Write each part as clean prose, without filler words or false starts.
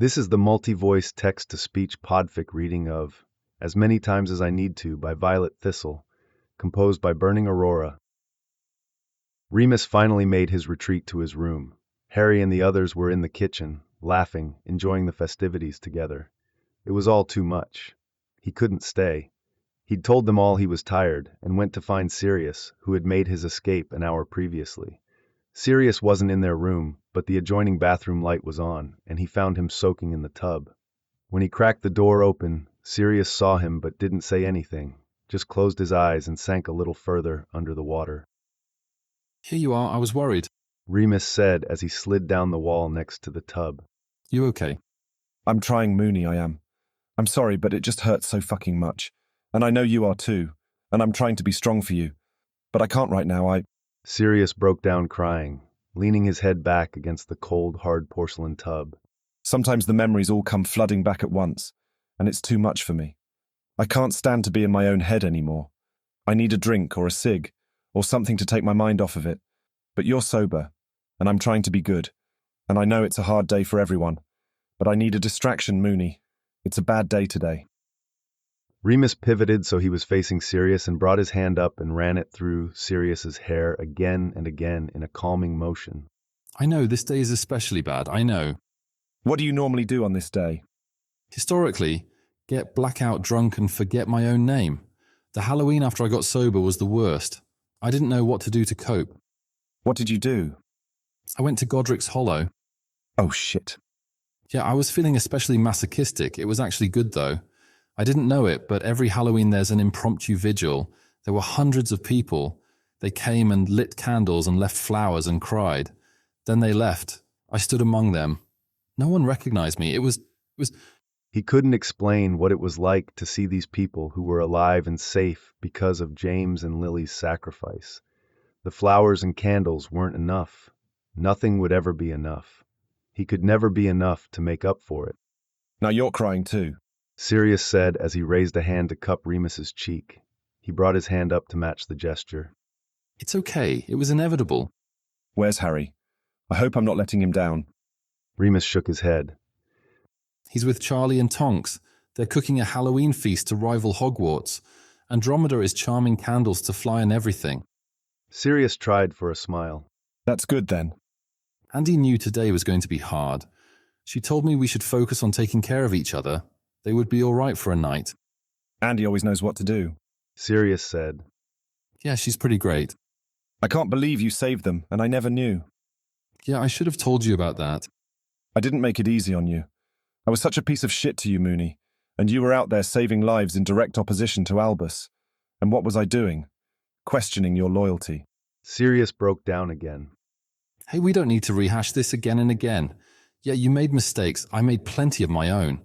This is the multi-voice text-to-speech podfic reading of As Many Times as I Need to by Violet Thistle, composed by Burning Aurora. Remus finally made his retreat to his room. Harry and the others were in the kitchen, laughing, enjoying the festivities together. It was all too much. He couldn't stay. He'd told them all he was tired and went to find Sirius, who had made his escape an hour previously. Sirius wasn't in their room, but the adjoining bathroom light was on, and he found him soaking in the tub. When he cracked the door open, Sirius saw him but didn't say anything, just closed his eyes and sank a little further under the water. "Here you are, I was worried." Remus said as he slid down the wall next to the tub. "You okay?" "I'm trying, Mooney, I am. I'm sorry, but it just hurts so fucking much. And I know you are too, and I'm trying to be strong for you. But I can't right now, Sirius broke down crying, leaning his head back against the cold, hard porcelain tub. Sometimes the memories all come flooding back at once, and it's too much for me. I can't stand to be in my own head anymore. I need a drink or a cig, or something to take my mind off of it. But you're sober, and I'm trying to be good. And I know it's a hard day for everyone, but I need a distraction, Mooney. It's a bad day today." Remus pivoted so he was facing Sirius and brought his hand up and ran it through Sirius's hair again and again in a calming motion. "I know, this day is especially bad, I know. What do you normally do on this day? Historically, get blackout drunk and forget my own name. The Halloween after I got sober was the worst. I didn't know what to do to cope. What did you do? I went to Godric's Hollow. Oh, shit. Yeah, I was feeling especially masochistic. It was actually good, though. I didn't know it, but every Halloween there's an impromptu vigil. There were hundreds of people. They came and lit candles and left flowers and cried. Then they left. I stood among them. No one recognized me. It was... He couldn't explain what it was like to see these people who were alive and safe because of James and Lily's sacrifice. The flowers and candles weren't enough. Nothing would ever be enough. He could never be enough to make up for it. Now you're crying too, Sirius said as he raised a hand to cup Remus's cheek. He brought his hand up to match the gesture. It's okay. It was inevitable. Where's Harry? I hope I'm not letting him down. Remus shook his head. He's with Charlie and Tonks. They're cooking a Halloween feast to rival Hogwarts. Andromeda is charming candles to fly and everything. Sirius tried for a smile. That's good then. Andy knew today was going to be hard. She told me we should focus on taking care of each other. They would be all right for a night. Andy always knows what to do, Sirius said. Yeah, she's pretty great. I can't believe you saved them, and I never knew. Yeah, I should have told you about that. I didn't make it easy on you. I was such a piece of shit to you, Mooney, and you were out there saving lives in direct opposition to Albus. And what was I doing? Questioning your loyalty. Sirius broke down again. Hey, we don't need to rehash this again and again. Yeah, you made mistakes. I made plenty of my own.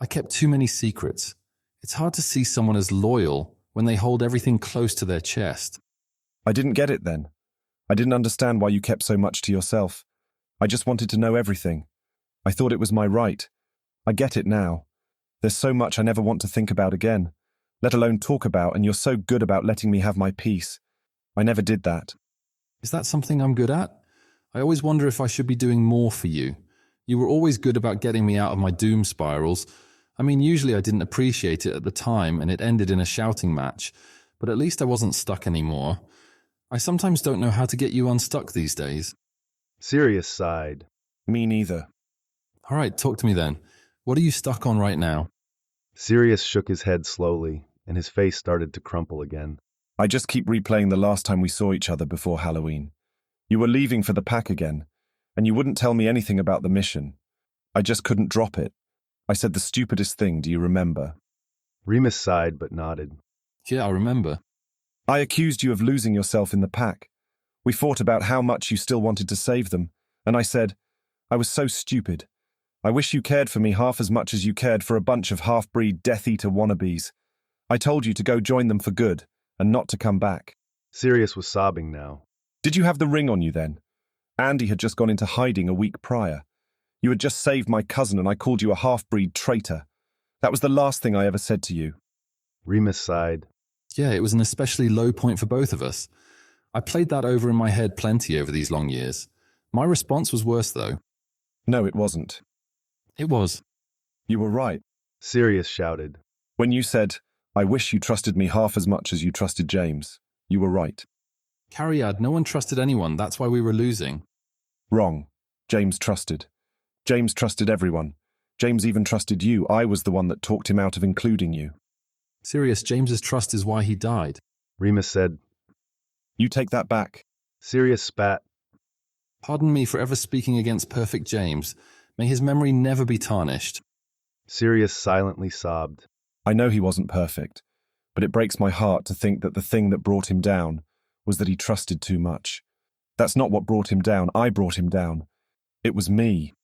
I kept too many secrets. It's hard to see someone as loyal when they hold everything close to their chest. I didn't get it then. I didn't understand why you kept so much to yourself. I just wanted to know everything. I thought it was my right. I get it now. There's so much I never want to think about again, let alone talk about, and you're so good about letting me have my peace. I never did that. Is that something I'm good at? I always wonder if I should be doing more for you. You were always good about getting me out of my doom spirals. I mean, usually I didn't appreciate it at the time and it ended in a shouting match, but at least I wasn't stuck anymore. I sometimes don't know how to get you unstuck these days. Sirius sighed. Me neither. All right, talk to me then. What are you stuck on right now? Sirius shook his head slowly, and his face started to crumple again. I just keep replaying the last time we saw each other before Halloween. You were leaving for the pack again, and you wouldn't tell me anything about the mission. I just couldn't drop it. I said the stupidest thing, do you remember? Remus sighed but nodded. Yeah, I remember. I accused you of losing yourself in the pack. We fought about how much you still wanted to save them, and I said, I was so stupid. I wish you cared for me half as much as you cared for a bunch of half-breed Death Eater wannabes. I told you to go join them for good, and not to come back. Sirius was sobbing now. Did you have the ring on you then? Andy had just gone into hiding a week prior. You had just saved my cousin and I called you a half-breed traitor. That was the last thing I ever said to you. Remus sighed. Yeah, it was an especially low point for both of us. I played that over in my head plenty over these long years. My response was worse, though. No, it wasn't. It was. You were right. Sirius shouted. When you said, I wish you trusted me half as much as you trusted James, you were right. Cariad, no one trusted anyone. That's why we were losing. Wrong. James trusted. James trusted everyone. James even trusted you. I was the one that talked him out of including you. Sirius, James's trust is why he died. Remus said. You take that back. Sirius spat. Pardon me for ever speaking against perfect James. May his memory never be tarnished. Sirius silently sobbed. I know he wasn't perfect, but it breaks my heart to think that the thing that brought him down was that he trusted too much. That's not what brought him down. I brought him down. It was me.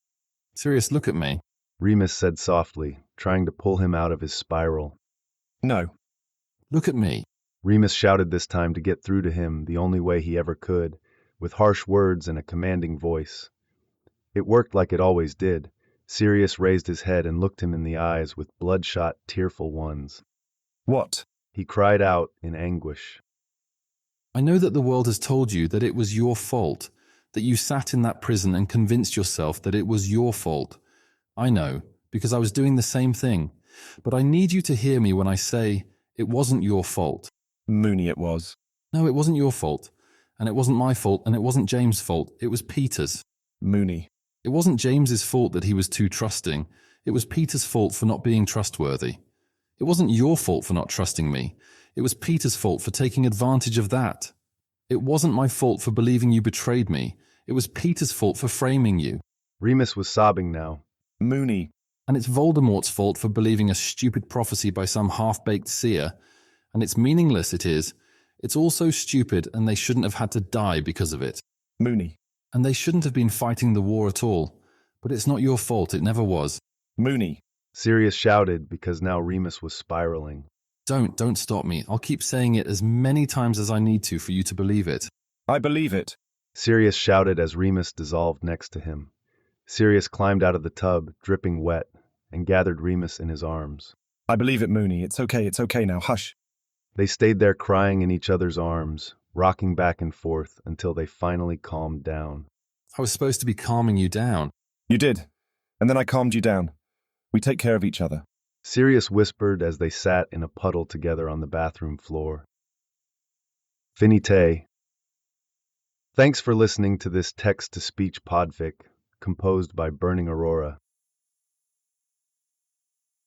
Sirius, look at me. Remus said softly, trying to pull him out of his spiral. No. Look at me. Remus shouted this time to get through to him the only way he ever could, with harsh words and a commanding voice. It worked like it always did. Sirius raised his head and looked him in the eyes with bloodshot, tearful ones. What? He cried out in anguish. I know that the world has told you that it was your fault, that you sat in that prison and convinced yourself that it was your fault. I know, because I was doing the same thing. But I need you to hear me when I say it wasn't your fault. Mooney it was. No, it wasn't your fault. And it wasn't my fault, and it wasn't James' fault. It was Peter's. Mooney. It wasn't James's fault that he was too trusting. It was Peter's fault for not being trustworthy. It wasn't your fault for not trusting me. It was Peter's fault for taking advantage of that. It wasn't my fault for believing you betrayed me. It was Peter's fault for framing you. Remus was sobbing now. Mooney. And it's Voldemort's fault for believing a stupid prophecy by some half-baked seer. And it's meaningless, it is. It's also stupid, and they shouldn't have had to die because of it. Mooney. And they shouldn't have been fighting the war at all. But it's not your fault, it never was. Mooney. Sirius shouted because now Remus was spiraling. Don't stop me. I'll keep saying it as many times as I need to for you to believe it. I believe it. Sirius shouted as Remus dissolved next to him. Sirius climbed out of the tub, dripping wet, and gathered Remus in his arms. I believe it, Mooney. It's okay now. Hush. They stayed there crying in each other's arms, rocking back and forth until they finally calmed down. I was supposed to be calming you down. You did. And then I calmed you down. We take care of each other. Sirius whispered as they sat in a puddle together on the bathroom floor. Finite. Thanks for listening to this text-to-speech podfic composed by Burning Aurora.